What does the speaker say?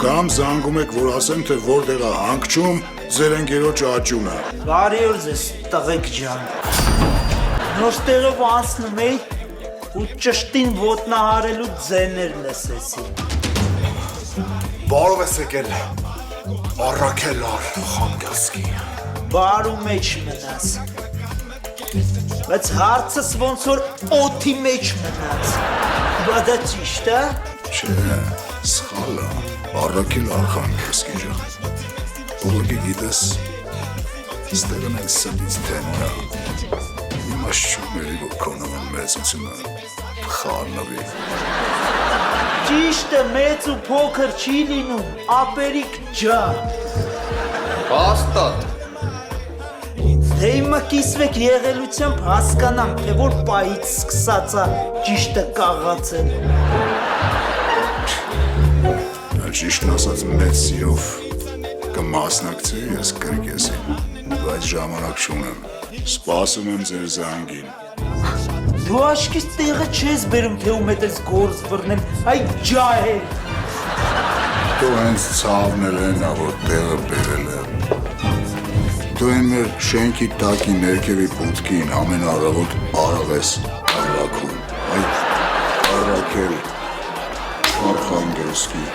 Կամ զանգում եք, որ ասեմ, թե որտեղ է հանգչում ձեր ընկերոջը աճյունը։ Բարի օր ձեզ, տղեկ ջան։ Նոր տեղով անցնում էի ու ճշտին ոտնահարելու ձեներ լսեցի։ Բարով ես եկել, Առաքելար Խանգասկի։ Բարու մեջ մնաց։ Բայց հարցս ոնց որ օդի մեջ մնաց։ Բա դա ճիշտ է։ Չէ, սխալ է, Առաքելար Խանգասկի ջան։ Ուղղակի գիտես, ստեղն էլ սրտից թեմն է։ Իմաստությունների որ կոնոմն մեծությունը խառնվի։ Ճիշտ է, մեծ ու փոքր չի լինում, ապերիկ ջան։ Հաստատ։ Թե հիմա կիսվեք եղելությամբ հասկանամ, թե որ պայից սկսած է ճիշտը կաղացել։ Ճիշտն ասած մեծ սիրով կմասնակցեի ես կրկեսին, բայց ժամանակ չունեմ, սպասում եմ ձեր զանգին։ Դու աշկից տեղը չես բերում, թե ում հետ ես գործ վռնեմ, այ ջահել։ Դու հենց ցավն էլ են, որ տեղը բերել եմ։ Դու են մեր շենքի տակի ներքևի պուտքին ամեն առավոտ արավ ես առաքում, այդ Առաքել Արխանգելսկի։